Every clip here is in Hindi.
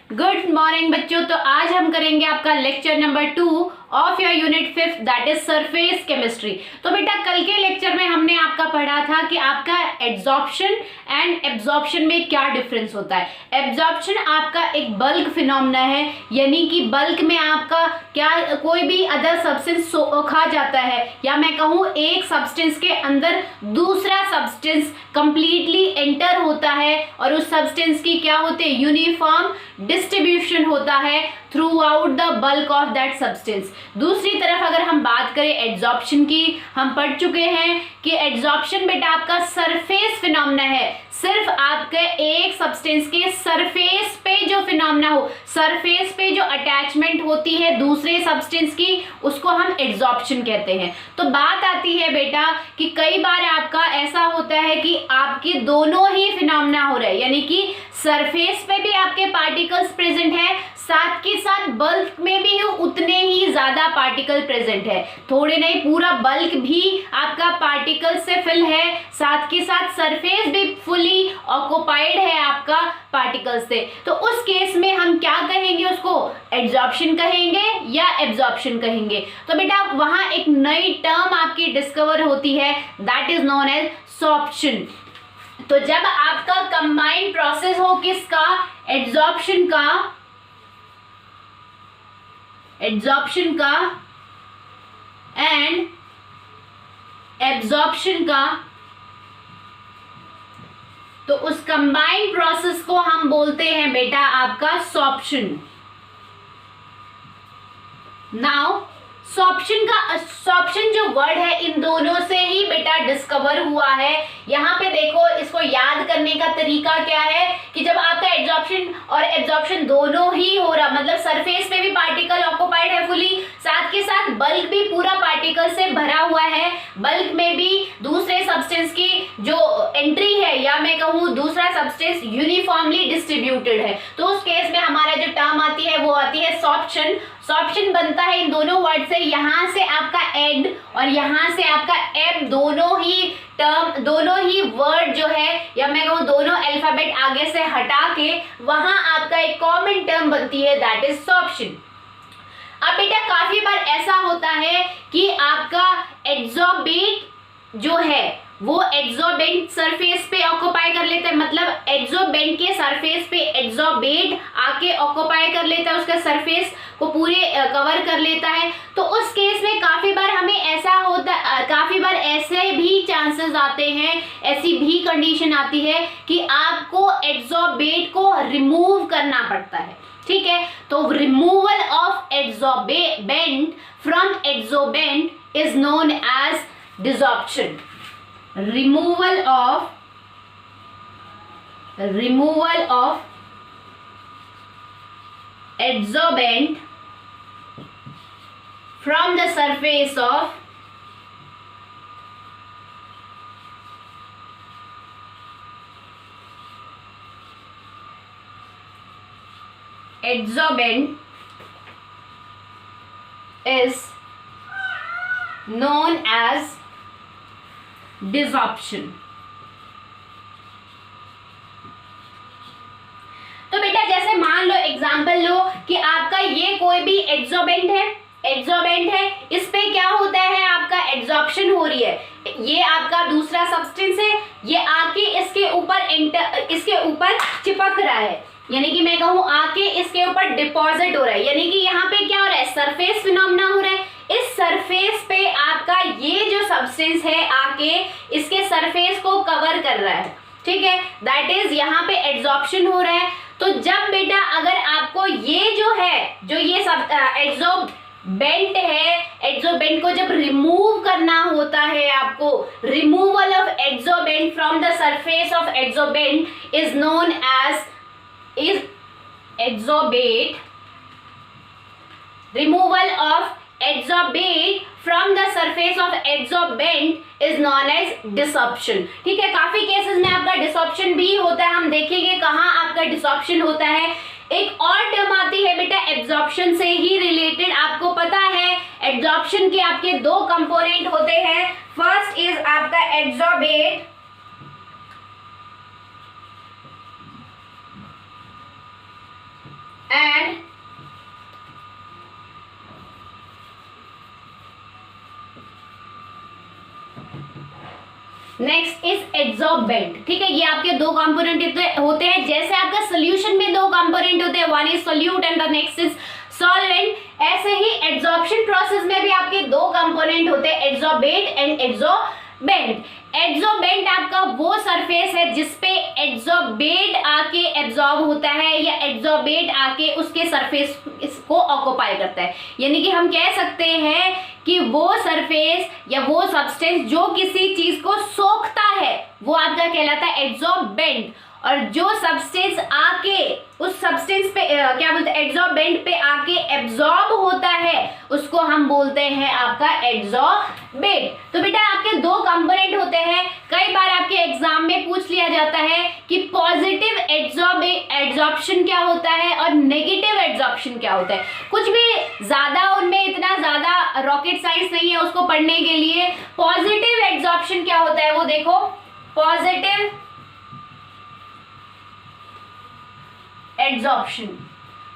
गुड मॉर्निंग बच्चों। तो आज हम करेंगे आपका lecture number 2 of your unit 5 that is surface chemistry. तो बेटा कल के लेक्चर में हमने आपका पढ़ा था कि आपका एब्जॉर्प्शन एंड एब्जॉर्प्शन में क्या डिफरेंस होता है। एब्जॉर्प्शन आपका एक बल्क फिनोमेना है, यानी कि बल्क में आपका क्या कोई भी अदर सब्सटेंस खा जाता है, या मैं कहूँ एक सब्सटेंस के अंदर दूसरा सब्सटेंस कंप्लीटली एंटर होता है और उस सब्सटेंस की क्या होते हैं, यूनिफॉर्म डिस्ट्रीब्यूशन होता है through out the bulk of that substance. दूसरी तरफ अगर हम बात करें एड्जॉर्प्शन की, हम पढ़ चुके हैं कि एड्जॉर्प्शन बेटा आपका सरफेस फिनोमेना है, सिर्फ आपके एक सब्सटेंस के सरफेस पे जो फिनोमेना हो, सरफेस पे जो अटैचमेंट होती है दूसरे सब्सटेंस की, उसको हम एड्जॉर्प्शन कहते हैं। तो बात आती है बेटा कि कई बार आपका ऐसा होता है कि आपके दोनों ही फिनोमेना हो रहे हैं, यानी कि सरफेस पे भी आपके पार्टिकल्स प्रेजेंट है, साथ के साथ बल्क में भी उतने ही ज्यादा पार्टिकल प्रेजेंट है, थोड़े नहीं पूरा बल्क भी आपका पार्टिकल से फिल है, साथ के साथ सरफेस भी फुली ऑक्युपाइड है आपका पार्टिकल से। तो उस केस में हम क्या कहेंगे, उसको एड्जॉर्प्शन कहेंगे या एब्जॉर्प्शन कहेंगे। तो बेटा वहां एक नई टर्म आपकी डिस्कवर होती है, that is known as sorption. तो जब आपका कंबाइंड प्रोसेस हो किसका, एड्जॉर्प्शन का एंड एब्जॉर्प्शन का, तो उस कंबाइंड प्रोसेस को हम बोलते हैं बेटा आपका सॉर्प्शन। नाउ सॉर्प्शन जो वर्ड है इन दोनों से ही बेटा डिस्कवर हुआ है। यहाँ पे देखो, इसको याद करने का तरीका क्या है कि जब आपका एड्जॉर्प्शन और एब्जॉर्प्शन दोनों ही हो रहा, मतलब सरफेस पे भी पार्टिकल ऑक्युपाइड है फुली, साथ के साथ बल्क भी पूरा पार्टिकल से भरा हुआ है, बल्क में भी दूसरे सब्सटेंस की जो एंट्री है, या मैं कहूँ दूसरा सब्सटेंस यूनिफॉर्मली डिस्ट्रीब्यूटेड है, तो उस केस में हमारा जो टर्म आती है वो आती है सॉर्प्शन। सॉर्प्शन बनता है इन दोनों वर्ड से, यहाँ से आपका एड और यहाँ से आपका एब, दोनों ही टर्म, दोनों ही वर्ड जो है, या मैं कहूँ दोनों अल्फाबेट आगे से हटा के वहां आपका एक कॉमन टर्म बनती है, दैट इज सॉर्प्शन। अब बेटा काफी बार ऐसा होता है कि आपका एड्सॉर्बेट जो है वो एड्सॉर्बेंट सरफेस पे ऑक्युपाई कर लेता है, मतलब एड्सॉर्बेंट के सरफेस पे एड्सॉर्बेट आके ऑक्युपाई कर लेता है, उसका सरफेस को पूरे कवर कर लेता है। तो उस केस में काफी बार हमें ऐसा होता, काफी बार ऐसे भी चांसेस आते हैं, ऐसी भी कंडीशन आती है कि आपको एड्सॉर्बेट को रिमूव करना पड़ता है, ठीक है। तो removal of adsorbent from adsorbent is known as desorption. removal of adsorbent from the surface of adsorbent is known as desorption. तो बेटा जैसे मान लो, एग्जांपल लो कि आपका ये कोई भी एड्सॉर्बेंट है, इस पे क्या होता है, आपका एड्सॉर्प्शन हो रही है, ये आपका दूसरा सब्सटेंस है, ये आके इसके ऊपर चिपक रहा है, यानी कि मैं कहूँ आके इसके ऊपर डिपॉजिट हो रहा है, यानी कि यहाँ पे क्या हो रहा है, सरफेस फिनोमेना हो रहा है। इस सरफेस पे आपका ये जो सब्सटेंस है आके इसके सरफेस को कवर कर रहा है, ठीक है, दैट इज यहाँ पे एड्सॉर्प्शन हो रहा है। तो जब बेटा अगर आपको ये जो है, जो ये सब एड्सॉर्बेंट है, एड्सॉर्बेंट को जब रिमूव करना होता है, आपको removal of adsorbent from the surface of adsorbent is known as removal of adsorbate from the surface of adsorbent is known as dissorption। ठीक है, काफी केसेस में आपका डिसॉर्प्शन भी होता है, हम देखेंगे कहाँ आपका डिसॉर्प्शन होता है। एक और टर्म आती है बेटा एब्जॉर्प्शन से ही रिलेटेड, आपको पता है एब्जॉर्प्शन के आपके दो कंपोनेंट होते हैं, फर्स्ट इज आपका एड्सॉर्बेट नेक्स्ट इज एड्सॉर्बेंट। ठीक है, ये आपके दो कंपोनेंट होते हैं। जैसे आपका सोल्यूशन में दो कंपोनेंट होते हैं, one is solute and the next is solvent, ऐसे ही एड्सॉर्प्शन प्रोसेस में भी आपके दो कंपोनेंट होते हैं, एड्सॉर्बेट एंड एड्सॉर्बेंट। एड्सॉर्बेंट आपका वो सरफेस है जिसपे एड्सॉर्बेट आके एब्जॉर्ब होता है या एड्सॉर्बेट आके उसके सरफेस को ऑक्युपाई करता है। यानी कि हम कह सकते हैं कि वो सरफेस या वो सब्सटेंस जो किसी चीज को सोखता है वो आपका कहलाता है एड्सॉर्बेंट, और जो सब्सटेंस आके उस सब्सटेंस पे क्या बोलते हैं, एड्सॉर्बेंट पे आके एब्जॉर्ब होता है उसको हम बोलते हैं आपका एड्सॉर्बेट। तो बेटा आपके दो कंपोनेंट होते हैं। कई बार आपके एग्जाम में पूछ लिया जाता है कि पॉजिटिव एड्सॉर्प्शन क्या होता है और नेगेटिव एड्सॉर्प्शन क्या होता है। कुछ भी ज्यादा उनमें इतना ज्यादा रॉकेट साइंस नहीं है उसको पढ़ने के लिए। पॉजिटिव एड्सॉर्प्शन क्या होता है वो देखो, पॉजिटिव एड्सॉर्प्शन।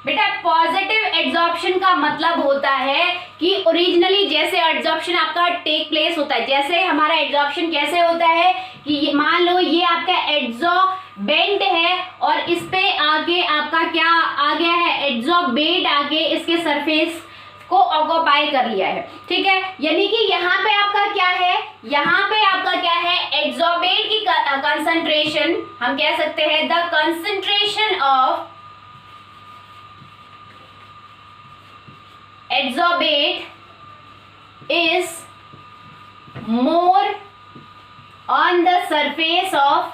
बेटा पॉजिटिव एड्सॉर्प्शन का मतलब होता है कि ओरिजिनली जैसे एड्सॉर्प्शन आपका टेक प्लेस होता है, जैसे हमारा एड्सॉर्प्शन कैसे होता है कि मान लो ये आपका एड्सॉर्बेंट है और इस पे आगे आपका क्या आ गया है, एड्सॉर्बेट आगे इसके सरफेस को ऑक्युपाई कर लिया है। ठीक है, यानी कि यहाँ पे आपका क्या है, यहाँ पे आपका क्या है, एड्सॉर्बेट की कंसंट्रेशन हम कह सकते हैं the concentration of adsorbate is more on the surface of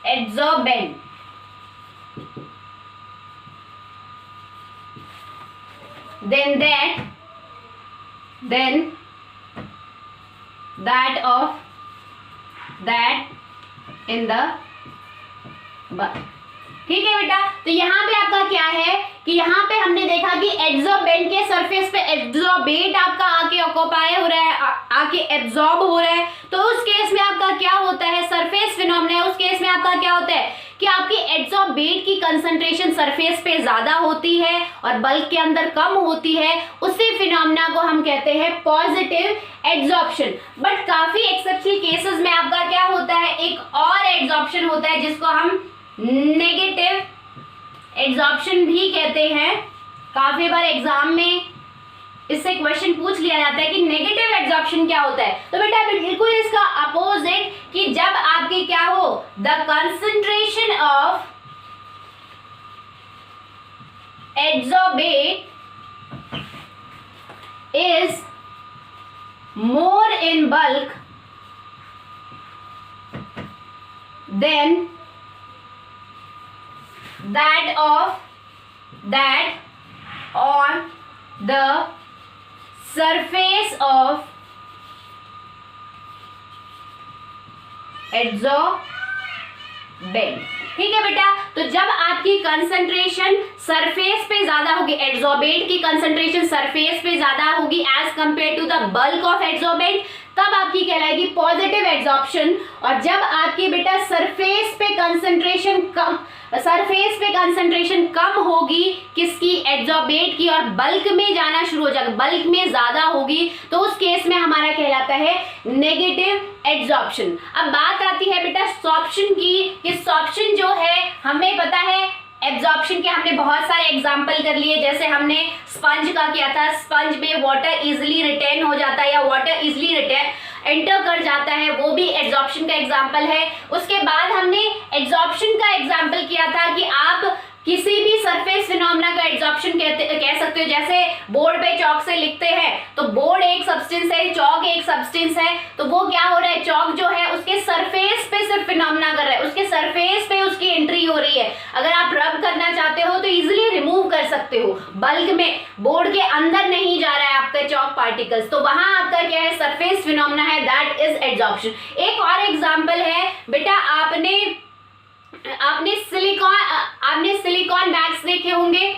adsorbent than that of that in the bulk। ठीक है बेटा, तो यहाँ पे आपका क्या है कि यहाँ पे हमने देखा कि एड्सॉर्बेंट के सरफेस पे एड्सॉर्बेट आपका आके ऑक्युपाई हो रहा है, आके एब्जॉर्ब हो रहा है। तो उस केस में आपका क्या होता है, सरफेस फिनोमेना है, उस केस में आपका क्या होता है कि आपकी एड्सॉर्बेट की कंसंट्रेशन सरफेस पे ज्यादा होती है और बल्क के अंदर कम होती है। उसी फिनोमेना को हम कहते हैं पॉजिटिव एड्सॉर्प्शन। बट काफी एक्सेप्शनल केसेस में आपका क्या होता है, एक और एड्सॉर्प्शन होता है जिसको हम नेगेटिव एड्सॉर्प्शन भी कहते हैं। काफी बार एग्जाम में इससे क्वेश्चन पूछ लिया जाता है कि नेगेटिव एड्सॉर्प्शन क्या होता है। तो बेटा बिल्कुल इसका अपोजिट कि जब आपकी क्या हो, the concentration of adsorbate is more in bulk than that on the surface of adsorbent। ठीक है बेटा, तो जब आपकी कंसंट्रेशन सरफेस पे ज्यादा होगी, एड्सॉर्बेट की कंसंट्रेशन सरफेस पे ज्यादा होगी as compare to the bulk of adsorbent, तब आपकी कहलाएगी पॉजिटिव एड्सॉर्प्शन। और जब आपकी बेटा सरफेस पे कंसंट्रेशन कम होगी किसकी, एड्सॉर्बेट की, और बल्क में जाना शुरू हो जाएगा, बल्क में ज्यादा होगी, तो उस केस में हमारा कहलाता है नेगेटिव एड्सॉर्प्शन। अब बात आती है बेटा सॉर्प्शन की, कि सॉर्प्शन जो है हमें पता है एब्जॉर्प्शन के हमने बहुत सारे एग्जाम्पल कर लिए। जैसे हमने स्पंज का किया था, स्पंज में वाटर इजिली रिटेन हो जाता है या वाटर इजिली एंटर कर जाता है, वो भी एब्जॉर्प्शन का एग्जाम्पल है। उसके बाद हमने एब्जॉर्प्शन का एग्जाम्पल किया था कि आप किसी भी सरफेस फिनोमेना का एब्जॉर्प्शन कह सकते हो। जैसे बोर्ड पे चौक से लिखते हैं तो बोर्ड एक सब्सटेंस है, चौक एक सब्सटेंस है, तो वो क्या हो रहा है, चौक जो है उसके सरफेस पे सिर्फ फिनोमेना कर रहा है, उसके सरफेस पे उसकी एंट्री हो रही है। अगर आप रब करना चाहते हो तो इजिली रिमूव कर सकते हो, बल्क में बोर्ड के अंदर नहीं जा रहा है आपका चौक पार्टिकल्स, तो वहां आपका क्या है, सरफेस फिनोमेना है, दैट इज एब्जॉर्प्शन। एक और एग्जाम्पल है बेटा, आपने सिलिकॉन बैग्स देखे होंगे।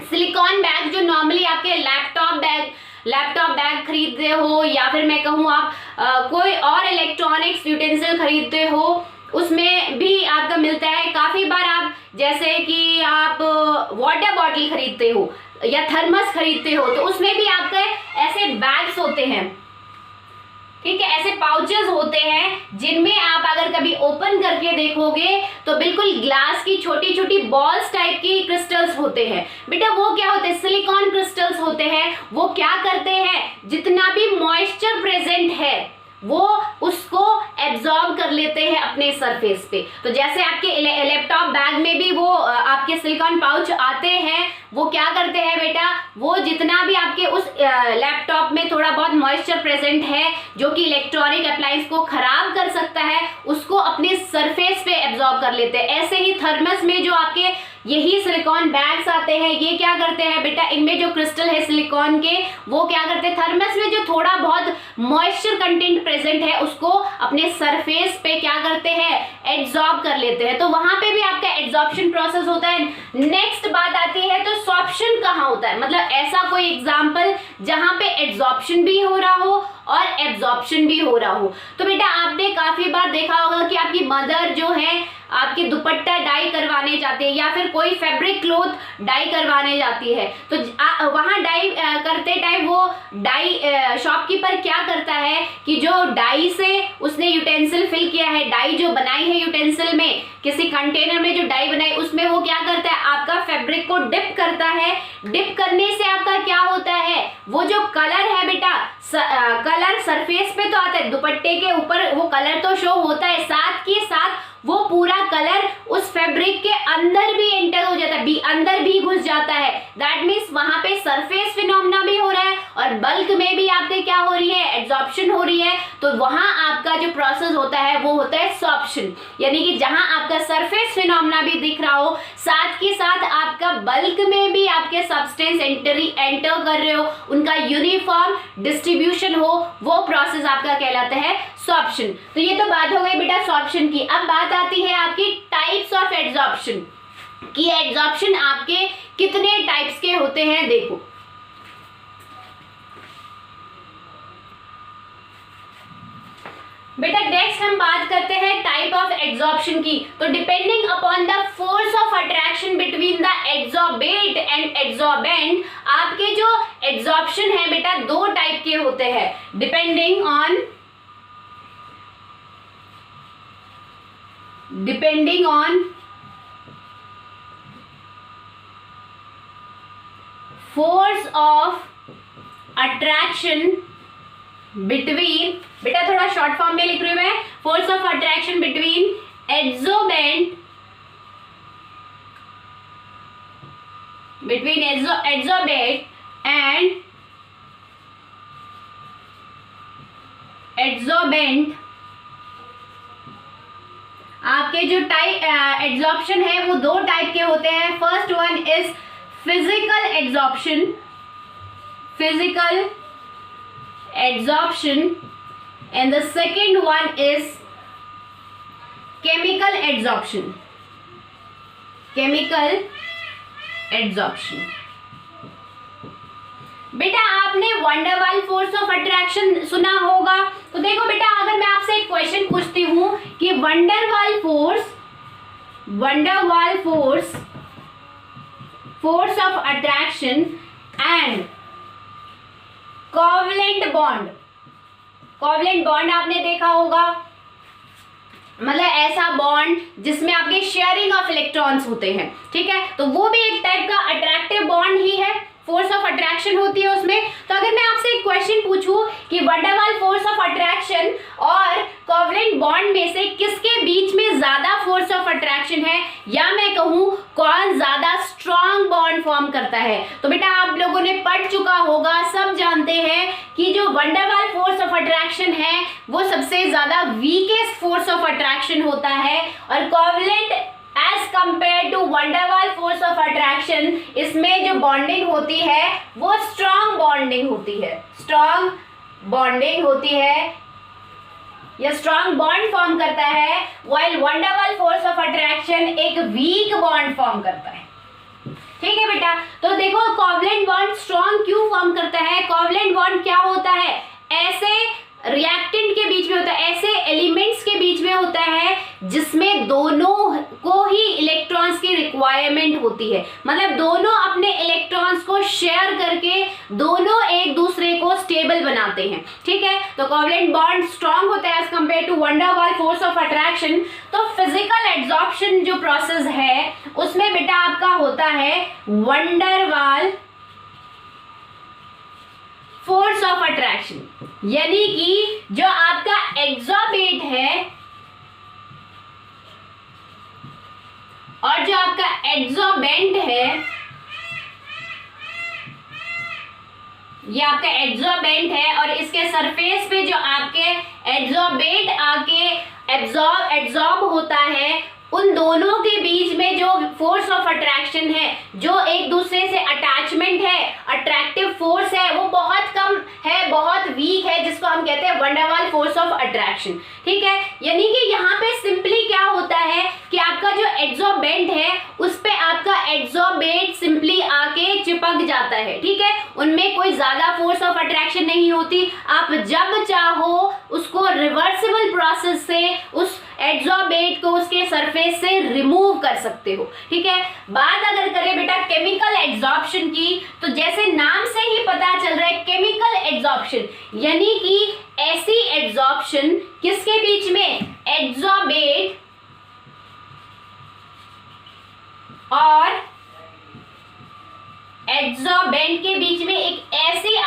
सिलिकॉन बैग जो नॉर्मली आपके लैपटॉप बैग खरीदते हो या फिर मैं कहूँ आप कोई और इलेक्ट्रॉनिक्स यूटेंसिल खरीदते हो, उसमें भी आपका मिलता है। काफी बार आप जैसे कि आप वाटर बॉटल खरीदते हो या थर्मस खरीदते हो तो उसमें भी आपके ऐसे बैग्स होते हैं, ठीक है, ऐसे पाउचेस होते हैं जिनमें आप अगर कभी ओपन करके देखोगे तो बिल्कुल ग्लास की छोटी छोटी बॉल्स टाइप की क्रिस्टल्स होते हैं। बेटा वो क्या होते हैं, सिलिकॉन क्रिस्टल्स होते हैं। वो क्या करते हैं, जितना भी मॉइस्चर प्रेजेंट है वो उसको एब्जॉर्ब कर लेते हैं अपने सरफेस पे। तो जैसे आपके लैपटॉप बैग में भी वो आपके सिलिकॉन पाउच आते हैं, वो क्या करते हैं बेटा, वो जितना भी आपके उस लैपटॉप में थोड़ा बहुत मॉइस्चर प्रेजेंट है जो कि इलेक्ट्रॉनिक अप्लायंस को खराब कर सकता है, उसको अपने सरफेस पे एब्जॉर्ब कर लेते हैं। ऐसे ही थर्मस में जो आपके यही सिलिकॉन बैग्स आते हैं, ये क्या करते हैं बेटा, इनमें जो क्रिस्टल है सिलिकॉन के वो क्या करते हैं, थर्मस में जो थोड़ा बहुत मॉइस्चर कंटेंट प्रेजेंट है उसको अपने सरफेस पे क्या करते हैं, एब्जॉर्ब कर लेते हैं। तो वहां पे भी आपका एब्जॉर्प्शन प्रोसेस होता है। नेक्स्ट बात आती है तो सॉर्प्शन कहाँ होता है, मतलब ऐसा कोई एग्जाम्पल जहां पे एब्जॉर्प्शन भी हो रहा हो और एब्जॉर्प्शन भी हो रहा हो। तो बेटा आपने काफी बार देखा होगा कि आपकी मदर जो है आपके दुपट्टा डाई करवाने जाते हैं या फिर कोई फैब्रिक क्लॉथ डाई करवाने जाती है, तो वहां डाई करते टाइम वो डाई शॉपकीपर क्या करता है कि जो डाई से उसने यूटेंसिल फिल किया है, डाई जो बनाई है यूटेंसिल में, किसी कंटेनर में जो डाई बनाई उसमें वो क्या करता है, आपका फैब्रिक को डिप करता है। डिप करने से आपका क्या होता है, वो जो कलर है बेटा, कलर सरफेस पे तो आता है, दुपट्टे के ऊपर वो कलर तो शो होता है, साथ के साथ वो पूरा कलर उस फैब्रिक के अंदर भी एंटर हो जाता है, अंदर भी घुस जाता है। दैट मीन्स वहां पे सरफेस फिनोमेना भी हो रहा है और बल्क में भी आपके क्या हो रही है, एब्जॉर्प्शन हो रही है। तो वहां आपका जो प्रोसेस होता है वो होता है सॉर्प्शन, यानी कि जहां आपका सरफेस फिनोमेना भी दिख रहा हो, साथ के साथ आपका बल्क में भी आपके सब्सटेंस एंटर कर रहे हो, उनका यूनिफॉर्म डिस्ट्रीब्यूशन हो, वो प्रोसेस आपका कहलाता है सॉर्प्शन। तो ये तो बात हो गई बेटा सॉर्प्शन की। अब बात आती है आपकी टाइप्स ऑफ एब्जॉर्प्शन कि एब्जॉर्प्शन आपके कितने टाइप्स के होते हैं। देखो बेटा नेक्स्ट हम बात करते हैं टाइप ऑफ एब्जॉर्प्शन की। तो depending upon the force of attraction between the absorbent and absorbent, आपके जो एब्जॉर्प्शन है बेटा दो टाइप के होते हैं। Depending on force of attraction between, बेटा थोड़ा शॉर्ट फॉर्म में लिख रही हूं मैं, force of attraction between absorbent and absorbent. आपके जो टाइप एब्जॉर्प्शन है वो दो टाइप के होते हैं। First one is physical absorption, and the second one is chemical absorption. बेटा आपने वंडरवाल फोर्स ऑफ अट्रैक्शन सुना होगा। तो देखो बेटा अगर मैं आपसे एक क्वेश्चन पूछती हूं कि van der Waals force of attraction and covalent bond आपने देखा होगा, मतलब ऐसा बॉन्ड जिसमें आपके शेयरिंग ऑफ इलेक्ट्रॉन्स होते हैं, ठीक है, तो वो भी एक टाइप का अट्रैक्टिव बॉन्ड ही है, फोर्स ऑफ अट्रैक्शन होती है उसमें। तो अगर मैं आपसे एक क्वेश्चन पूछूं कि वंडरवाल फोर्स ऑफ अट्रैक्शन और कोवलेंट बॉन्ड में से किसके बीच में ज्यादा फोर्स ऑफ अट्रैक्शन है, या मैं कहूं कौन ज्यादा स्ट्रॉन्ग बॉन्ड फॉर्म करता है, तो बेटा आप लोगों ने पढ़ चुका होगा, सब जानते हैं कि जो वंडरवाल फोर्स ऑफ अट्रैक्शन है वो सबसे ज्यादा वीकेस्ट फोर्स ऑफ अट्रैक्शन होता है, और covalent as compare to van der Waals force of attraction, इसमें जो बॉन्डिंग होती है वो स्ट्रॉन्ग बॉन्डिंग होती है, या स्ट्रॉन्ग बॉन्ड फॉर्म करता है, while van der Waals force of attraction एक वीक बॉन्ड फॉर्म करता है। ठीक है बेटा, तो देखो कोवलेंट बॉन्ड स्ट्रॉन्ग क्यों फॉर्म करता है। कोवलेंट बॉन्ड क्या होता है, ऐसे रिएक्टेंट के बीच में होता है, ऐसे एलिमेंट्स के बीच में होता है जिसमें दोनों को ही इलेक्ट्रॉन्स की रिक्वायरमेंट होती है, मतलब दोनों अपने इलेक्ट्रॉन्स को शेयर करके दोनों एक दूसरे को स्टेबल बनाते हैं, ठीक है। तो कोवलेंट बॉन्ड स्ट्रांग होता है as compare to van der Waals force of attraction. तो फिजिकल एड्सॉर्प्शन जो प्रोसेस है उसमें बेटा आपका होता है wonder Waals force of attraction, यानी कि जो आपका एग्जॉर्बेट है और जो आपका एड्सॉर्बेंट है, ये आपका एड्सॉर्बेंट है और इसके सरफेस पे जो आपके एड्सॉर्बेट आके एब्जॉर्ब होता है, उन दोनों के बीच में जो फोर्स ऑफ अट्रैक्शन है, जो एक दूसरे से अटैचमेंट है, अट्रैक्टिव फोर्स है, वो बहुत कम है, बहुत वीक है, जिसको हम कहते हैं wonder Waals force of attraction, ठीक है। यानी कि यहाँ पे सिंपली क्या होता है कि आपका जो एड्सॉर्बेंट है उस पे आपका एड्सॉर्बेट सिंपली आके चिपक जाता है, ठीक है। उनमें कोई ज्यादा फोर्स ऑफ अट्रैक्शन नहीं होती। आप जब चाहो उसको रिवर्सिबल प्रोसेस से उस एड्सॉर्बेट को उसके सरफेस से रिमूव कर सकते हो, ठीक है। बात अगर करें बेटा केमिकल एड्सॉर्प्शन की, तो जैसे नाम से ही पता चल रहा है केमिकल एड्सॉर्प्शन, यानी कि ऐसी एड्सॉर्प्शन किसके बीच में, एड्सॉर्बेट और एड्सॉर्बेंट के बीच में एक ऐसी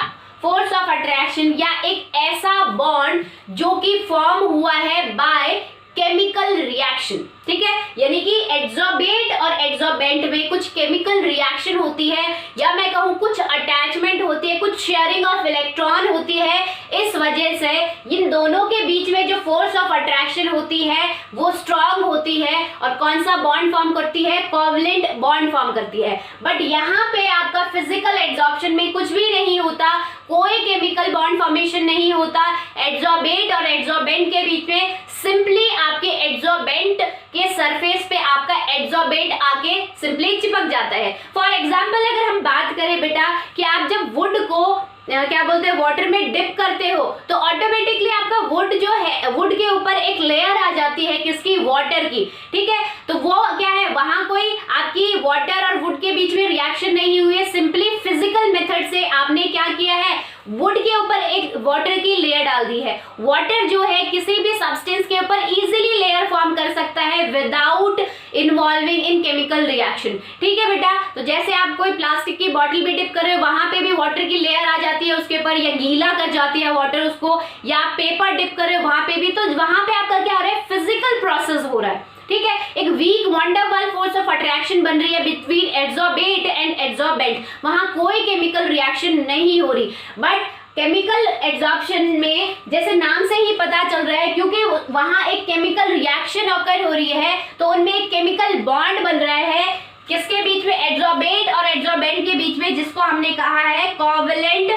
फोर्स ऑफ अट्रैक्शन या एक ऐसा बॉन्ड जो कि फॉर्म हुआ है बाय केमिकल रिएक्शन, ठीक है। यानी कि एड्सॉर्बेट और एड्सॉर्बेंट में कुछ केमिकल रिएक्शन होती है, या मैं कहूँ कुछ अटैचमेंट होती है, कुछ शेयरिंग ऑफ इलेक्ट्रॉन होती है। इस वजह से इन दोनों के बीच में जो फोर्स ऑफ अट्रैक्शन होती है वो स्ट्रांग होती है और कौन सा बॉन्ड फॉर्म करती है, कोवलेंट बॉन्ड फॉर्म करती है। बट यहाँ पे आपका फिजिकल एड्सॉर्प्शन में कुछ भी नहीं होता, कोई केमिकल बॉन्ड फॉर्मेशन नहीं होता एड्सॉर्बेट और एड्सॉर्बेंट के बीच में। सिंपली आपके एड्सॉर्बेंट के सरफेस पे आपका एड्सॉर्बेट आके सिंपली चिपक जाता है। फॉर एग्जांपल अगर हम बात करें बेटा कि आप जब वुड को क्या बोलते हैं वाटर में डिप करते हो, तो ऑटोमेटिकली आपका वुड जो है, वुड के ऊपर एक लेयर आ जाती है किसकी, वाटर की, ठीक है। तो वो क्या है, वहां कोई आपकी वाटर और वुड के बीच में रिएक्शन नहीं हुई है, सिंपली फिजिकल मेथड से आपने क्या किया है, वुड के ऊपर एक वाटर की लेयर डाल दी है। वाटर जो है किसी भी सब्सटेंस के ऊपर इजीली लेयर फॉर्म कर सकता है without involving in chemical reaction, ठीक है बेटा। तो जैसे आप कोई प्लास्टिक की बॉटल भी डिप कर रहे हो, वहां पे भी वाटर की लेयर आ जाती है उसके ऊपर, या गीला कर जाती है वाटर उसको, या पेपर डिप कर रहे हो वहां पे भी, तो वहां पे आपका क्या हो रहा है, फिजिकल प्रोसेस हो रहा है, ठीक है। एक weak van der Waals force of attraction बन रही है बिटवीन एड्सॉर्बेट एंड एड्सॉर्बेंट, वहां कोई केमिकल रिएक्शन नहीं हो रही। बट केमिकल एड्सॉर्प्शन में जैसे नाम से ही पता चल रहा है, क्योंकि वहां एक केमिकल रिएक्शन ऑकर हो रही है, तो उनमें एक केमिकल बॉन्ड बन रहा है किसके बीच में, एड्सॉर्बेट और एड्सॉर्बेंट के बीच में, जिसको हमने कहा है कोवलेंट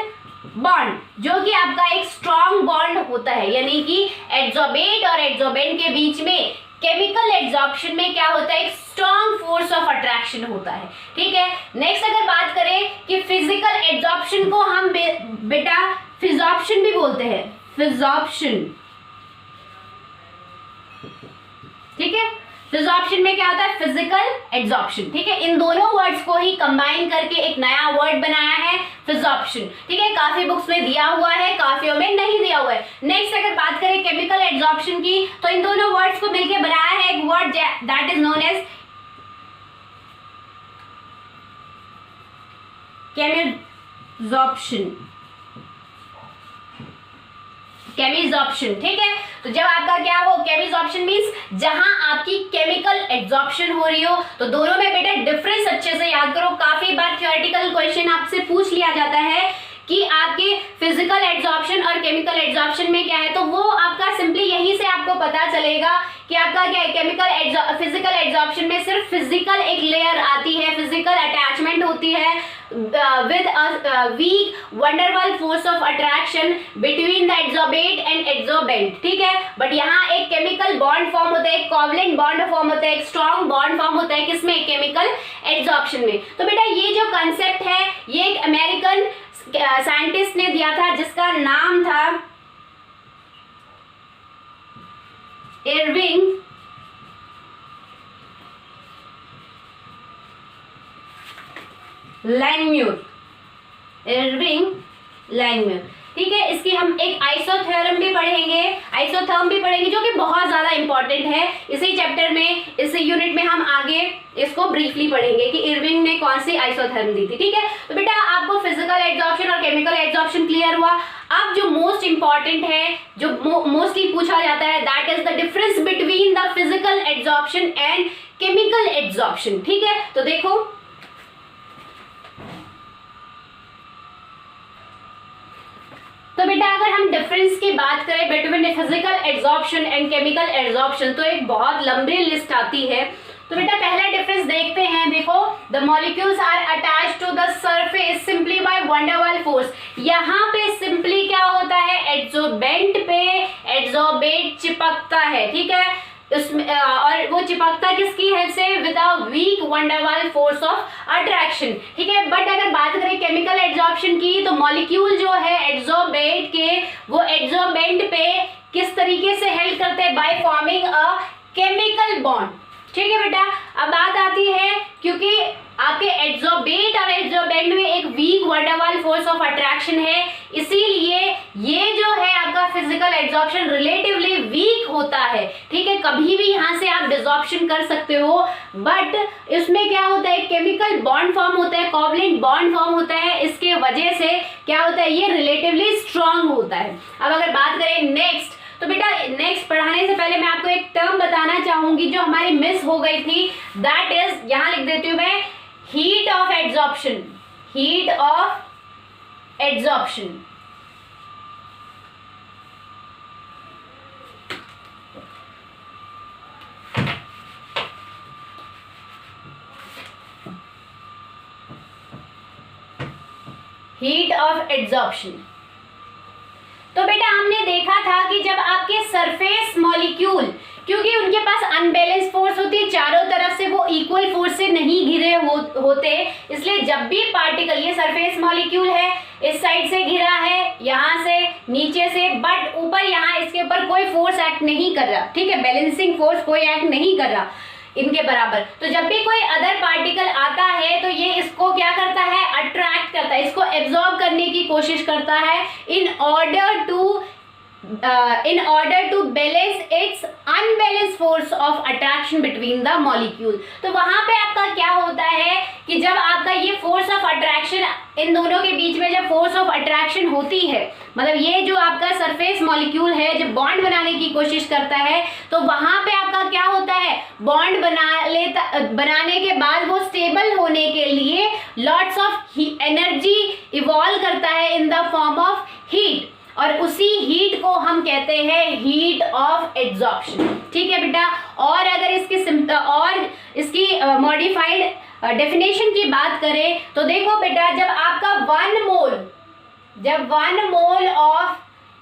बॉन्ड, जो कि आपका एक स्ट्रॉन्ग बॉन्ड होता है। यानी कि एड्सॉर्बेट और एड्सॉर्बेंट के बीच में केमिकल एड्सॉर्प्शन में क्या होता है, एक स्ट्रॉन्ग फोर्स ऑफ अट्रैक्शन होता है, ठीक है। नेक्स्ट अगर बात करें कि फिजिकल एड्सॉर्प्शन को हम बेटा फिजॉर्प्शन भी बोलते हैं, फिजॉर्प्शन, ठीक है। फिजॉर्प्शन में क्या होता है, फिजिकल एड्सॉर्प्शन, ठीक है। इन दोनों वर्ड्स को ही कंबाइन करके एक नया वर्ड बनाया है फिजॉर्प्शन, ठीक है। काफी बुक्स में दिया हुआ है, काफियों में नहीं दिया हुआ है। नेक्स्ट अगर बात करें केमिकल एड्सॉर्प्शन की, तो इन दोनों वर्ड्स को मिलकर बनाया है एक word that is known as chemisorption, chemisorption, ठीक है। तो जब आपका क्या हो, केमिजॉर्प्शन मींस जहां आपकी केमिकल एड्सॉर्प्शन हो रही हो, तो दोनों में बेटा डिफरेंस अच्छे से याद करो। काफी बार थ्योरेटिकल क्वेश्चन आपसे पूछ लिया जाता है कि आपके फिजिकल एड्सॉर्प्शन और केमिकल एड्सॉर्प्शन में क्या है, तो वो आपका सिंपली यहीं से आपको पता चलेगा कि आपका क्या है, फिजिकल एड्सॉर्प्शन में सिर्फ फिजिकल एक लेयर आती है, फिजिकल अटैचमेंट होती है with a weak van der Waals force of attraction between the adsorbate and adsorbent, ठीक है। बट यहाँ एक केमिकल बॉन्ड फॉर्म होता है, एक कोवलेंट बॉन्ड फॉर्म होता है, एक स्ट्रॉन्ग बॉन्ड फॉर्म होता है, किसमें, केमिकल एड्सॉर्प्शन में। तो बेटा ये जो कंसेप्ट है ये एक अमेरिकन साइंटिस्ट ने दिया था जिसका नाम था इरविंग लैंगम्यूर, इरविंग लैंगम्यूर। ठीक है, इसकी हम एक आइसोथर्म भी पढ़ेंगे, आइसोथर्म भी पढ़ेंगे, जो कि बहुत ज्यादा इंपॉर्टेंट है। इसी चैप्टर में, इस यूनिट में हम आगे इसको ब्रीफली पढ़ेंगे कि इरविंग ने कौन सी आइसोथर्म दी थी। ठीक है, तो बेटा आपको फिजिकल एड्सॉर्प्शन और केमिकल एड्सॉर्प्शन क्लियर हुआ। अब जो मोस्ट इंपॉर्टेंट है, जो मोस्टली पूछा जाता है, that is the difference between the physical adsorption and chemical adsorption. ठीक है, तो देखो तो बेटा अगर हम डिफरेंस की बात करें between physical adsorption and chemical adsorption, तो एक बहुत लंबी लिस्ट आती है। तो बेटा पहला डिफरेंस देखते हैं। देखो, the molecules are attached to the surface simply by van der Waals force. यहाँ पे सिंपली क्या होता है, एड्सॉर्बेंट पे एड्सॉर्बेट चिपकता है। ठीक है, उसमें और वो चिपकता किसकी हेल्प से, with a weak van der Waals force of attraction. ठीक है, बट अगर बात करें केमिकल एड्सॉर्प्शन की, तो मॉलिक्यूल जो है एड्सॉर्बेट के, वो एड्सॉर्बेंट पे किस तरीके से हेल्प करते हैं, by forming a chemical bond. ठीक है बेटा, अब बात आती है, क्योंकि आपके एड्सॉर्बेट और एड्सॉर्बेंट में एक weak van der Waals force of attraction है, इसीलिए ये जो है आपका फिजिकल एड्सॉर्प्शन रिलेटिवली वीक होता है। ठीक है, कभी भी यहाँ से आप डिसॉर्प्शन कर सकते हो, बट इसमें क्या होता है, केमिकल बॉन्ड फॉर्म होता है, कोवलेंट बॉन्ड फॉर्म होता है, इसके वजह से क्या होता है, ये रिलेटिवली स्ट्रांग होता है। अब अगर बात करें नेक्स्ट, तो बेटा नेक्स्ट पढ़ाने से पहले मैं आपको एक टर्म बताना चाहूंगी जो हमारी मिस हो गई थी, दैट इज, यहां लिख देती हूं मैं, heat of adsorption. Heat of adsorption, heat of adsorption. तो बेटा हमने देखा था कि जब आपके सरफेस मॉलिक्यूल, क्योंकि उनके पास अनबैलेंस फोर्स होती है, चारों तरफ से वो इक्वल फोर्स से नहीं घिरे होते, इसलिए जब भी पार्टिकल, ये सरफेस मॉलिक्यूल है, इस साइड से घिरा है, यहाँ से, नीचे से, बट ऊपर यहाँ इसके ऊपर कोई फोर्स एक्ट नहीं कर रहा। ठीक है, बैलेंसिंग फोर्स कोई एक्ट नहीं कर रहा इनके बराबर। तो जब भी कोई अदर पार्टिकल आता है, तो ये इसको क्या करता है, अट्रैक्ट करता है, इसको एब्जॉर्ब करने की कोशिश करता है, in order to balance its unbalance force of attraction between the molecule. तो वहां पे आपका क्या होता है कि जब आपका ये फोर्स ऑफ अट्रैक्शन, इन दोनों के बीच में जब फोर्स ऑफ अट्रैक्शन होती है, मतलब ये जो आपका सरफेस मॉलिक्यूल है जब बॉन्ड बनाने की कोशिश करता है, तो वहां पे आपका क्या होता है, बॉन्ड बनाने के बाद वो स्टेबल होने के लिए लॉट्स ऑफ एनर्जी इवॉल्व करता है in the form of heat, और उसी हीट को हम कहते हैं हीट ऑफ एड्सॉर्प्शन। ठीक है बेटा, और अगर इसकी मॉडिफाइड डेफिनेशन की बात करें, तो देखो बेटा, जब आपका 1 मोल ऑफ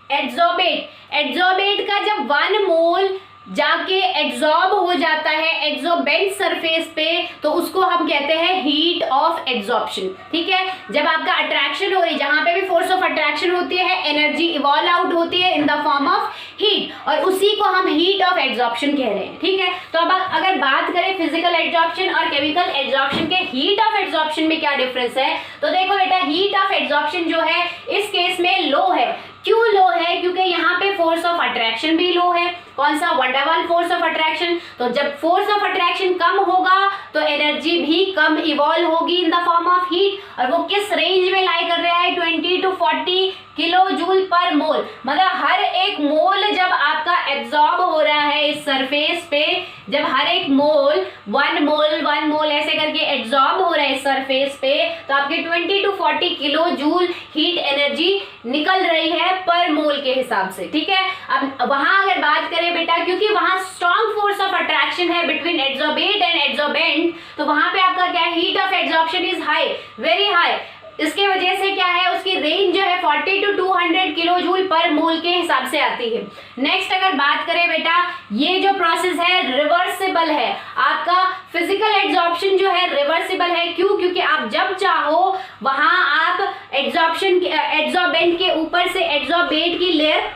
एड्सॉर्बेट का जब 1 मोल जाके एड्सॉर्ब हो जाता है एड्सॉर्बेंट सरफेस पे, तो उसको हम कहते हैं हीट ऑफ एड्सॉर्प्शन। ठीक है, जब आपका अट्रैक्शन हो रही, जहां पे भी फोर्स ऑफ अट्रैक्शन होती है, एनर्जी इवॉल्व आउट होती है in the form of heat, और उसी को हम हीट ऑफ एड्सॉर्प्शन कह रहे हैं। ठीक है, तो अब अगर बात करें फिजिकल एड्सॉर्प्शन और केमिकल एड्सॉर्प्शन के हीट ऑफ एड्सॉर्प्शन में क्या डिफरेंस है, तो देखो बेटा, हीट ऑफ एड्सॉर्प्शन जो है इस केस में लो है। क्यों लो है, क्योंकि यहाँ पे फोर्स ऑफ अट्रैक्शन भी लो है। कौन सा, van der Waals force of attraction. तो जब फोर्स ऑफ अट्रैक्शन कम होगा तो एनर्जी भी कम इवॉल्व होगी in the form of heat, और वो किस रेंज में लाई कर रहा है, 20 to 40 किलो जूल पर मोल। मतलब हर एक मोल जब आपका एब्जॉर्ब हो रहा है इस सरफेस पे, जब हर एक मोल 1 मोल ऐसे करके एब्जॉर्ब हो रहा है इस सरफेस पे, तो आपके 20 to 40 kilo joule heat energy निकल रही है पर मोल के हिसाब से। ठीक है, अब वहां अगर बात करें बेटा, क्योंकि वहां स्ट्रॉन्ग फोर्स ऑफ अट्रैक्शन है बिटवीन एड्सॉर्बेट एंड एड्सॉर्बेंट, तो वहां पे आपका क्या है, heat of adsorption is high, very high. इसके वजह से क्या है, उसकी रेंज जो है 40 to 200 किलो जूल पर मोल के हिसाब से आती है। नेक्स्ट अगर बात करें बेटा, ये जो प्रोसेस है रिवर्सिबल है, आपका फिजिकल एड्सॉर्प्शन जो है रिवर्सिबल है। क्यों, क्योंकि आप जब चाहो वहां आप एड्सॉर्बेंट के ऊपर से एड्सॉर्बेट की लेयर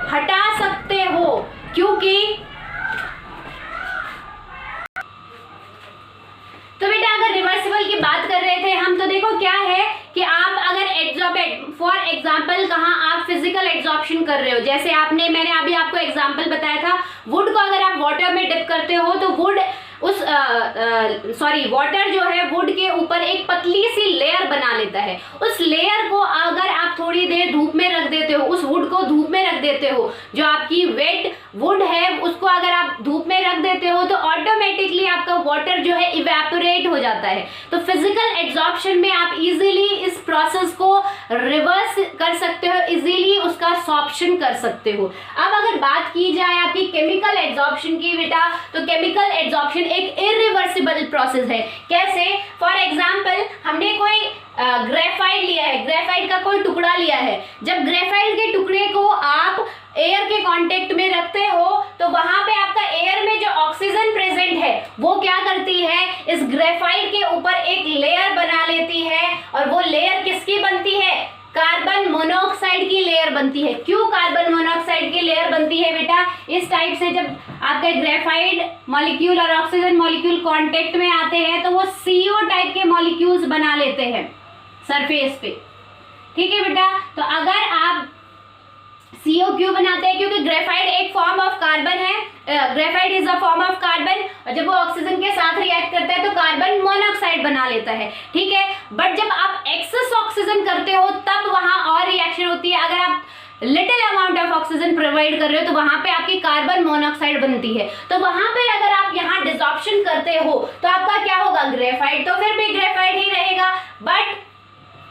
हटा सकते हो, क्योंकि तो बेटा अगर रिवर्सिबल की बात कर रहे थे हम, तो देखो फिजिकल एब्जॉर्प्शन कर रहे हो, जैसे मैंने अभी आपको एग्जांपल बताया था, वुड को अगर आप वाटर में डिप करते हो तो वुड वाटर जो है वुड के ऊपर एक पतली सी लेयर बना लेता है। उस लेयर को अगर आप थोड़ी देर धूप में रख देते हो, उस वुड को धूप में रख देते हो, जो आपकी वेट वुड है उसको अगर आप धूप में रख देते हो तो ऑटोमेटिकली आपका वाटर जो है इवेपोरेट हो जाता है। तो फिजिकल एब्जॉर्प्शन में आप इजीली इस प्रोसेस को रिवर्स कर सकते हो, इजीली उसका सॉर्प्शन कर सकते हो। अब अगर बात की जाए आपकी केमिकल एब्जॉर्प्शन की बेटा, तो केमिकल एब्जॉर्प्शन एक इरिवर्सिबल प्रोसेस है। कैसे? फॉर एग्जाम्पल हमने कोई ग्रेफाइट लिया है, ग्रेफाइट का कोई टुकड़ा लिया है। जब ग्रेफाइट के टुकड़े को आप एयर के कांटेक्ट में रखते हो तो वहां पे आपका एयर में जो ऑक्सीजन प्रेजेंट है वो क्या करती है, इस ग्रेफाइट के ऊपर एक लेयर बना लेती है, और वो लेयर किसकी बनती है? कार्बन मोनोऑक्साइड की लेयर बनती है। क्यों कार्बन मोनोऑक्साइड की लेयर बनती है बेटा? इस टाइप से जब आपका ग्रेफाइट मॉलिक्यूल और ऑक्सीजन मॉलिक्यूल कांटेक्ट में आते हैं तो वो CO टाइप के मॉलिक्यूल्स बना लेते हैं सरफेस पे। ठीक है बेटा, तो अगर आप CO क्यों बनाते हैं? क्योंकि ग्रेफाइट एक फॉर्म ऑफ कार्बन है, graphite is a form of carbon, और जब वो ऑक्सीजन के साथ रिएक्ट करता है तो कार्बन मोनोऑक्साइड बना लेता है। ठीक है, बट जब आप एक्सेस ऑक्सीजन करते हो तब वहां और रिएक्शन होती है। अगर आप little amount of oxygen provide कर रहे हो तो वहां पे आपकी कार्बन मोनोऑक्साइड बनती है। तो वहां पे अगर आप यहाँ डिसॉर्प्शन करते हो तो आपका क्या होगा? ग्रेफाइट तो फिर भी ग्रेफाइट ही रहेगा, बट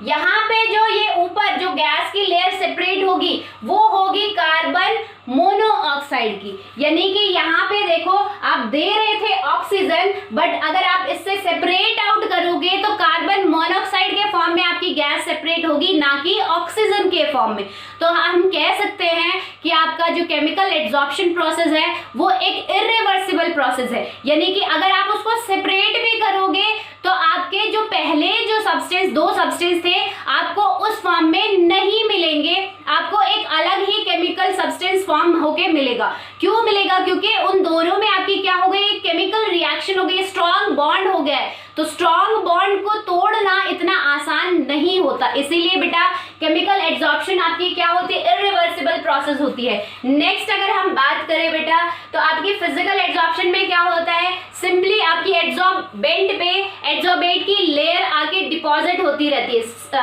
यहाँ पे जो ये ऊपर जो गैस की लेयर सेपरेट होगी वो होगी कार्बन मोनोऑक्साइड की। यानी कि यहाँ पे देखो आप दे रहे थे ऑक्सीजन, बट अगर आप इससे सेपरेट आउट करोगे तो कार्बन मोनोऑक्साइड के फॉर्म में आपकी गैस सेपरेट होगी, ना कि ऑक्सीजन के फॉर्म में। तो हम कह सकते हैं कि आपका जो केमिकल एब्जॉर्प्शन प्रोसेस है वो एक इरिवर्सिबल प्रोसेस है। यानी कि अगर आप उसको सेपरेट भी करोगे तो आपके जो पहले जो सब्सटेंस, 2 सब्सटेंस थे, आपको उस फॉर्म में नहीं मिलेंगे, आपको एक अलग ही केमिकल सब्सटेंस फॉर्म होके मिलेगा। क्यों मिलेगा? क्योंकि उन दोनों में आपकी क्या हो गई? केमिकल रिएक्शन हो गई, स्ट्रॉन्ग बॉन्ड हो गया है। तो स्ट्रॉन्ग बॉन्ड को तोड़ना इतना आसान नहीं होता, इसीलिए बेटा केमिकल एब्जॉर्प्शन आपकी क्या होती है? इरिवर्सिबल प्रोसेस होती है। नेक्स्ट अगर हम बात करें बेटा तो आपकी फिजिकल एब्जॉर्प्शन में क्या होता है? सिंपली आपकी एड्सॉर्बेंट पे एड्सॉर्बेट की लेयर आके डिपॉजिट होती रहती है।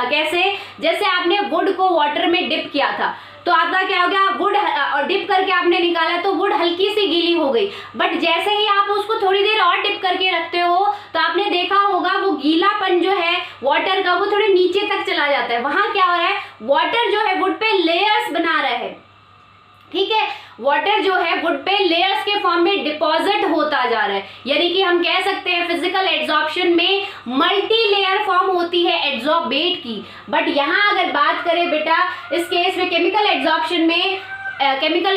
कैसे? जैसे आपने वुड को वाटर में डिप किया था तो आपका क्या हो गया? वुड डिप करके आपने निकाला तो वुड हल्की सी गीली हो गई, बट जैसे ही आप उसको थोड़ी देर और डिप करके रखते हो तो आपने देखा होगा वो गीलापन जो है वाटर का वो थोड़े नीचे तक चला जाता है। वहां क्या हो रहा है? वाटर जो है वुड पे लेयर्स बना रहा है। ठीक है, वाटर जो है वुड पे लेयर्स के फॉर्म में डिपॉजिट होता जा रहा है। यानी कि हम कह सकते हैं फिजिकल एब्जॉर्प्शन में मल्टी लेयर फॉर्म होती है एड्सॉर्बेट की। बट यहाँ अगर बात करें बेटा इस केस में केमिकल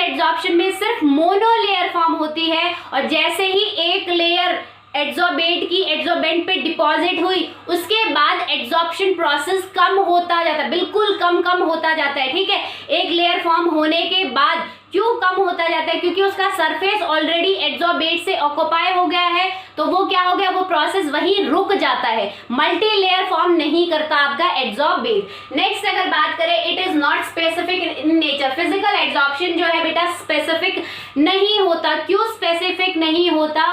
एब्जॉर्प्शन में सिर्फ मोनो लेयर फॉर्म होती है, और जैसे ही एक लेयर एड्सॉर्बेंट पे डिपॉजिट हुई उसके बाद एड्सॉर्प्शन प्रोसेस कम होता जाता है, बिल्कुल कम होता जाता है। ठीक है, एक लेयर फॉर्म होने के बाद क्यों कम होता जाता है? क्योंकि उसका सरफेस ऑलरेडी एड्सॉर्बेट से ऑक्यूपाई हो गया है, तो वो क्या हो गया? वो प्रोसेस वहीं रुक जाता है, मल्टी लेयर फॉर्म नहीं करता आपका एड्सॉर्बेट। नेक्स्ट अगर बात करें, it is not specific in nature. Physical absorption जो है बेटा स्पेसिफिक नहीं होता। क्यों स्पेसिफिक नहीं होता?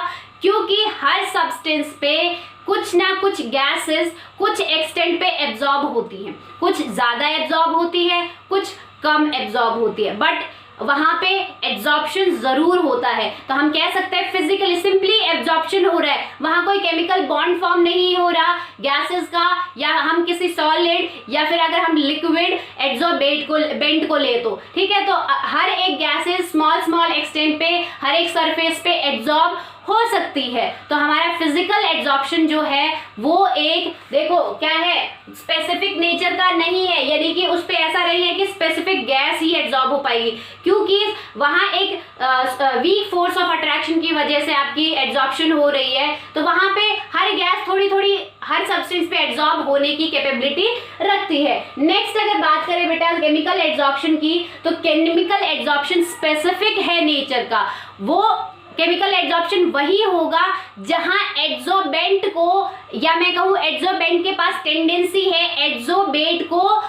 क्योंकि हर सब्सटेंस पे कुछ ना कुछ गैसेस कुछ एक्सटेंट पे एब्जॉर्ब होती हैं, कुछ ज्यादा एब्जॉर्ब होती है, कुछ कम एब्जॉर्ब होती है, बट वहां पे एब्जॉर्प्शन जरूर होता है। तो हम कह सकते हैं फिजिकली सिंपली एब्जॉर्प्शन हो रहा है, वहां कोई केमिकल बॉन्ड फॉर्म नहीं हो रहा गैसेस का, या हम किसी सॉलिड या फिर अगर हम लिक्विड एड्सॉर्बेंट को ले तो ठीक है। तो हर एक गैसेस स्मॉल एक्सटेंट पे हर एक सरफेस पे एब्जॉर्ब हो सकती है। तो हमारा फिजिकल एब्जॉर्प्शन जो है वो एक देखो क्या है, स्पेसिफिक नेचर का नहीं है। यानी कि उस पे ऐसा नहीं है कि स्पेसिफिक गैस ही एब्जॉर्ब हो पाएगी, क्योंकि वहां एक वीक फोर्स ऑफ अट्रैक्शन की वजह से आपकी एब्जॉर्प्शन हो रही है। तो वहां पे हर गैस थोड़ी थोड़ी हर सब्सटेंस पे एब्जॉर्ब होने की कैपेबिलिटी रखती है। नेक्स्ट अगर बात करें बेटा केमिकल एब्जॉर्प्शन की, तो केमिकल एब्जॉर्प्शन स्पेसिफिक है नेचर का। वो केमिकल एब्जॉर्प्शन वही होगा जहां एड्सॉर्बेंट को, या मैं कहूं एड्सॉर्बेंट के पास टेंडेंसी है एड्सॉर्बेट को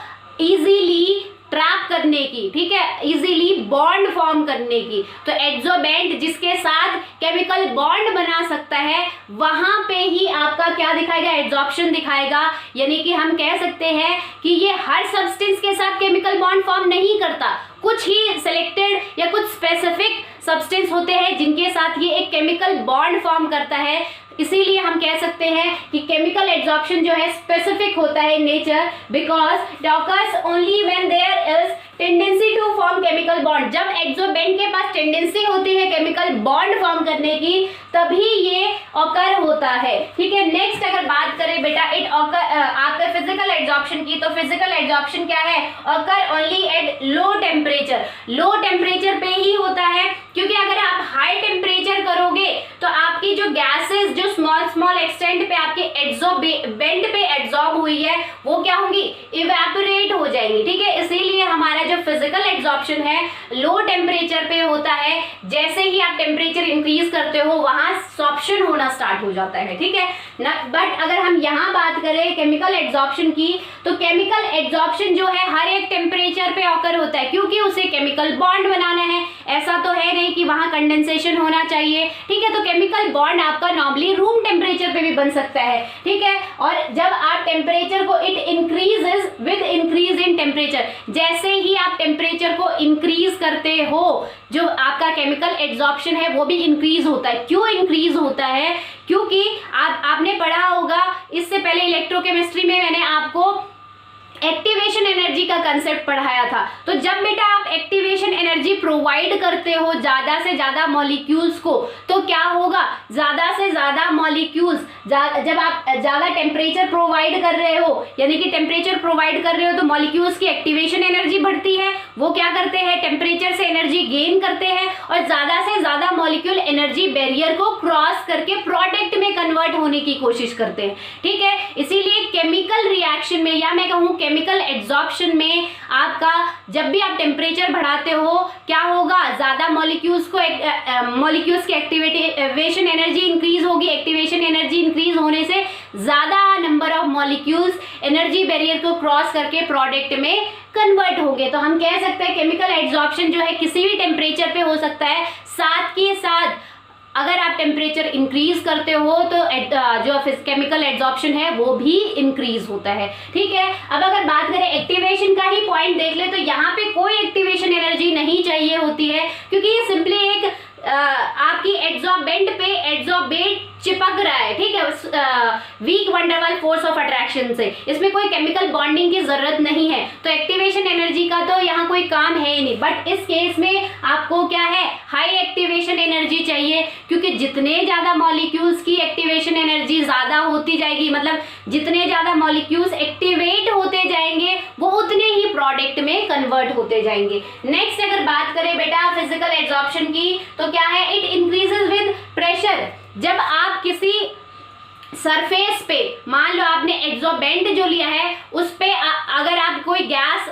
इजीली ट्रैप करने की, ठीक है, इजीली बॉन्ड फॉर्म करने की। तो एड्सोबेंट जिसके साथ केमिकल बॉन्ड बना सकता है वहां पे ही आपका क्या दिखाएगा, एड्सॉर्प्शन दिखाएगा। यानी कि हम कह सकते हैं कि ये हर सब्सटेंस के साथ केमिकल बॉन्ड फॉर्म नहीं करता, कुछ ही सिलेक्टेड या कुछ स्पेसिफिक सब्सटेंस होते हैं जिनके साथ ये एक केमिकल बॉन्ड फॉर्म करता है। इसीलिए हम कह सकते हैं कि केमिकल एड्सॉर्प्शन जो है स्पेसिफिक होता है in nature, because it occurs only when there is tendency to form chemical bond. जब एड्सोबेंट के पास टेंडेंसी होती है केमिकल बॉन्ड फॉर्म करने की तभी ये ऑकर होता है, ठीक है। नेक्स्ट अगर बात करें बेटा इट ऑकर आपका फिजिकल एड्सॉर्प्शन की, तो फिजिकल एड्सॉर्प्शन क्या है, occur only at low temperature. Low temperature पे ही होता है, क्योंकि अगर आप हाई टेम्परेचर करोगे तो आपकी जो गैसेस जो स्मॉल एक्सटेंट पे आपके एड्सोबेंट पे एड्सॉर्ब हुई है वो क्या होंगी, इवेपोरेट हो जाएंगी, ठीक है। इसीलिए हमारा जो फिजिकल एड्सॉर्प्शन है लो टेम्परेचर पे होता है। जैसे ही आप टेम्परेचर इंक्रीज करते हो वहां सॉर्प्शन होना स्टार्ट हो जाता है, ठीक है ना। बट अगर हम यहाँ बात करें केमिकल एड्सॉर्प्शन की, तो केमिकल एड्सॉर्प्शन जो है हर एक टेम्परेचर पे ऑकर होता है, क्योंकि उसे केमिकल बॉन्ड बनाना है। ऐसा तो है नहीं कि वहां कंडेंसेशन होना चाहिए, ठीक है। तो केमिकल बॉन्ड आपका नॉर्मली रूम टेम्परेचर पे भी बन सकता है, ठीक है। और जब आप टेम्परेचर को it increases with increase in temperature, जैसे ही आप टेम्परेचर को इंक्रीज करते हो जो आपका केमिकल एड्सॉर्प्शन है वो भी इंक्रीज होता है। क्यों इंक्रीज होता है, क्योंकि आपने पढ़ा होगा इससे पहले इलेक्ट्रोकेमिस्ट्री में मैंने आपको एक्टिवेशन एनर्जी का कंसेप्ट पढ़ाया था। तो जब बेटा आप एक्टिवेशन एनर्जी प्रोवाइड करते हो ज्यादा से ज्यादा मॉलिक्यूल्स को, तो क्या होगा, ज्यादा से ज्यादा मॉलिक्यूल्स जब आप ज्यादा टेम्परेचर प्रोवाइड कर रहे हो, यानी कि टेम्परेचर प्रोवाइड कर रहे हो तो मॉलिक्यूल्स की एक्टिवेशन एनर्जी बढ़ती है। वो क्या करते हैं, टेम्परेचर से एनर्जी गेन करते हैं और ज्यादा से ज्यादा मॉलिक्यूल एनर्जी बैरियर को क्रॉस करके प्रोडक्ट में कन्वर्ट होने की कोशिश करते हैं, ठीक है। इसीलिए केमिकल रिएक्शन में या मैं कहूँ केमिकल एड्सॉर्प्शन में आपका जब भी आप टेम्परेचर बढ़ाते हो क्या होगा, ज्यादा मॉलिक्यूल्स की एक्टिवेशन एनर्जी इंक्रीज होगी। एक्टिवेशन एनर्जी इंक्रीज होने से ज्यादा number of molecules energy barrier को क्रॉस करके प्रोडक्ट में कन्वर्ट होंगे। तो हम कह सकते हैं केमिकल एड्सॉर्प्शन जो है किसी भी टेम्परेचर पे हो सकता है। साथ के साथ अगर आप टेम्परेचर इंक्रीज करते हो तो जो केमिकल एड्सॉर्प्शन है वो भी इंक्रीज होता है, ठीक है। अब अगर बात करें एक्टिवेशन का ही पॉइंट देख ले, तो यहाँ पे कोई एक्टिवेशन एनर्जी नहीं चाहिए होती है, क्योंकि ये सिंपली एक आपकी एड्सॉर्बेंट पे एड्सॉर्बेट चिपक रहा है, ठीक है, weak van der Waals force of attraction से। इसमें कोई केमिकल बॉन्डिंग की जरूरत नहीं है, तो एक्टिवेशन एनर्जी का तो यहाँ कोई काम है ही नहीं। बट इस केस में आपको क्या है, हाई एक्टिवेशन एनर्जी चाहिए, क्योंकि जितने ज्यादा मॉलिक्यूल्स की एक्टिवेशन एनर्जी ज्यादा होती जाएगी, मतलब जितने ज्यादा मॉलिक्यूल्स एक्टिवेट होते जाएंगे वो उतने ही प्रोडक्ट में कन्वर्ट होते जाएंगे। नेक्स्ट अगर बात करें बेटा फिजिकल एड्सॉर्प्शन की, तो क्या है, इट इंक्रीजेस विद प्रेशर। जब आप किसी सरफेस पे, मान लो आपने एड्सॉर्बेंट जो लिया है उस पे अगर आप कोई गैस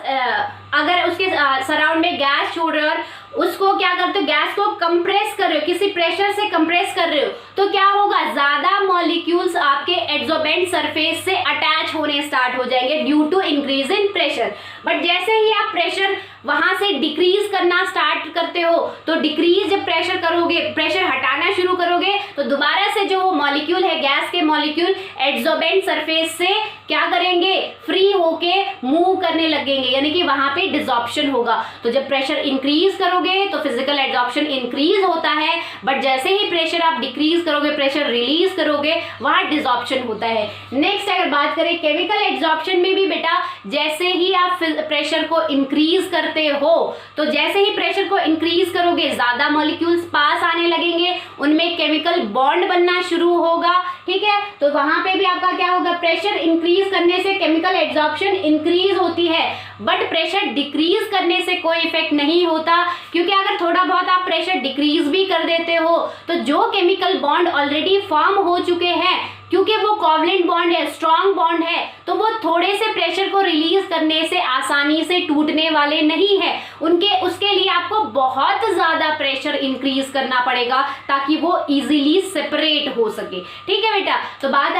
अगर उसके सराउंड में गैस छोड़ रहे हो और उसको क्या करते हो, गैस को कंप्रेस कर रहे हो, किसी प्रेशर से कंप्रेस कर रहे हो, तो क्या होगा, ज्यादा मॉलिक्यूल्स आपके एड्सॉर्बेंट सरफेस से अटैच होने स्टार्ट हो जाएंगे due to increase in pressure. But जैसे ही आप प्रेशर वहां से डिक्रीज करना स्टार्ट करते हो, तो डिक्रीज जब प्रेशर करोगे, प्रेशर हटाना शुरू करोगे, तो दोबारा से जो मॉलिक्यूल है, गैस के मॉलिक्यूल एड्सॉर्बेंट सरफेस से क्या करेंगे, फ्री होके मूव करने लगेंगे, यानी कि वहां पे डिसॉर्प्शन होगा। तो जब प्रेशर इंक्रीज करोगे तो फिजिकल एड्सॉर्प्शन इंक्रीज होता है, बट जैसे ही प्रेशर आप डिक्रीज करोगे, प्रेशर रिलीज करोगे, वहां डिसॉर्प्शन होता है। नेक्स्ट अगर बात करें केमिकल एड्सॉर्प्शन में भी बेटा, जैसे ही आप प्रेशर को इंक्रीज करते हो, तो जैसे ही प्रेशर को इंक्रीज करोगे ज्यादा मॉलिक्यूल्स पास आने लगेंगे, उनमें केमिकल बॉन्ड बनना शुरू होगा, ठीक है। तो वहां पे भी आपका क्या होगा, प्रेशर इंक्रीज करने से केमिकल एड्सॉर्प्शन इंक्रीज होती है, बट प्रेशर डिक्रीज करने से कोई इफेक्ट नहीं होता, क्योंकि अगर थोड़ा बहुत आप प्रेशर डिक्रीज भी कर देते हो तो जो केमिकल बॉन्ड ऑलरेडी फॉर्म हो चुके हैं, क्योंकि वो कोवलेंट बॉन्ड है, स्ट्रॉन्ग बॉन्ड है, तो वो थोड़े से प्रेशर को रिलीज करने से आसानी से टूटने वाले नहीं है। उसके लिए आपको बहुत ज्यादा प्रेशर इंक्रीज करना पड़ेगा ताकि वो इजीली सेपरेट हो सके। ठीक है बेटा, तो बात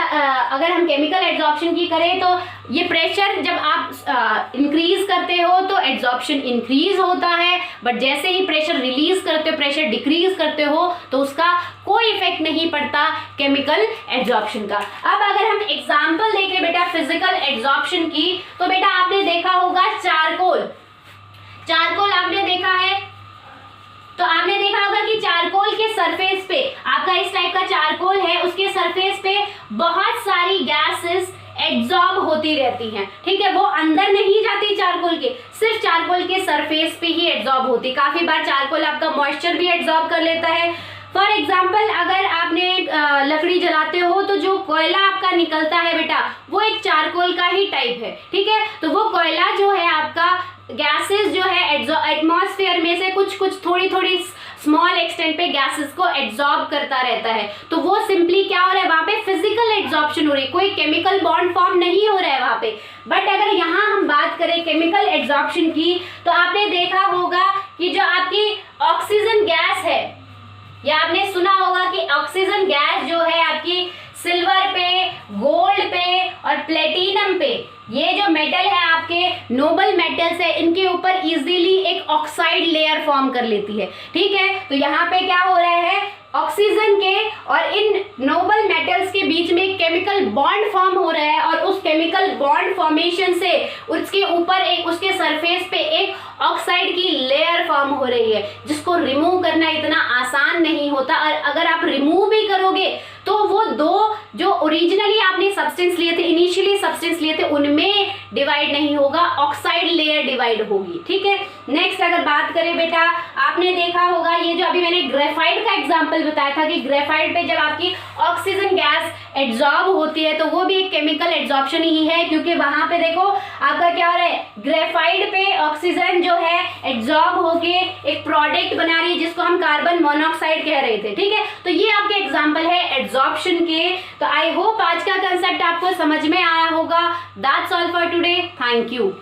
अगर हम केमिकल एड्सॉर्प्शन की करें तो ये प्रेशर जब आप इंक्रीज करते हो तो एड्सॉर्प्शन इंक्रीज होता है, बट जैसे ही प्रेशर रिलीज करते हो, प्रेशर डिक्रीज करते हो तो उसका कोई इफेक्ट नहीं पड़ता केमिकल एड्सॉर्प्शन का। अब अगर हम एग्जांपल देखें बेटा फिजिकल एड्सॉर्प्शन की, तो बेटा आपने देखा होगा चारकोल आपने देखा है, तो आपने देखा होगा कि चारकोल के सरफेस पे आपका इस टाइप का चारकोल है, उसके सरफेस पे बहुत सारी गैसेस एब्जॉर्ब होती रहती हैं। ठीक है, वो अंदर नहीं जाती चारकोल के, सिर्फ चारकोल के सरफेस पे ही एब्जॉर्ब होती। काफी बार चारकोल आपका मॉइस्चर भी एब्जॉर्ब कर लेता है। फॉर एग्जाम्पल अगर आपने लकड़ी जलाते हो तो जो कोयला आपका निकलता है बेटा वो एक चारकोल का ही टाइप है। ठीक है, तो वो कोयला जो है आपका गैसेस जो है एटमॉस्फेयर में से कुछ थोड़ी स्मॉल एक्सटेंट पे गैसेस को एब्जॉर्ब करता रहता है। तो वो सिंपली क्या हो रहा है, वहां पे फिजिकल एब्जॉर्प्शन हो रही है, कोई केमिकल बॉन्ड फॉर्म नहीं हो रहा है वहां पे। बट अगर यहाँ हम बात करें केमिकल एब्जॉर्प्शन की, तो आपने देखा होगा कि जो आपकी ऑक्सीजन गैस है, या आपने सुना होगा कि ऑक्सीजन गैस जो है आपकी सिल्वर पे, गोल्ड पे और प्लेटिनम पे, ये जो मेटल है आपके नोबल मेटल्स है, इनके ऊपर इजीली एक ऑक्साइड लेयर फॉर्म कर लेती है। ठीक है, तो यहाँ पे क्या हो रहा है, ऑक्सीजन के और इन नोबल मेटल्स के बीच में एक केमिकल बॉन्ड फॉर्म हो रहा है, और उस केमिकल बॉन्ड फॉर्मेशन से उसके ऊपर एक, उसके सरफेस पे एक ऑक्साइड की लेयर फॉर्म हो रही है, जिसको रिमूव करना इतना आसान नहीं होता। और अगर आप रिमूव भी करोगे तो वो दो जो ओरिजिनली आपने सब्सटेंस लिए थे, इनिशियली सब्सटेंस लिए थे, उनमें डिवाइड नहीं होगा, ऑक्साइड लेयर डिवाइड होगी। ठीक है, नेक्स्ट अगर बात करें बेटा, आपने देखा होगा ये जो अभी मैंने ग्रेफाइट का एग्जांपल बताया था कि ग्रेफाइट पे जब आपकी ऑक्सीजन गैस एब्जॉर्ब होती है तो वो भी एक केमिकल एब्जॉर्प्शन ही है, क्योंकि वहां पे देखो आपका क्या हो रहा है, ग्रेफाइट पे ऑक्सीजन जो है एब्जॉर्ब होके एक प्रोडक्ट बना रही है जिसको हम कार्बन मोनोऑक्साइड कह रहे थे। ठीक है, तो ये आपके एग्जाम्पल है एब्जॉर्प्शन के। तो आई होप आज का कंसेप्ट आपको समझ में आया होगा। That's all for today, thank you.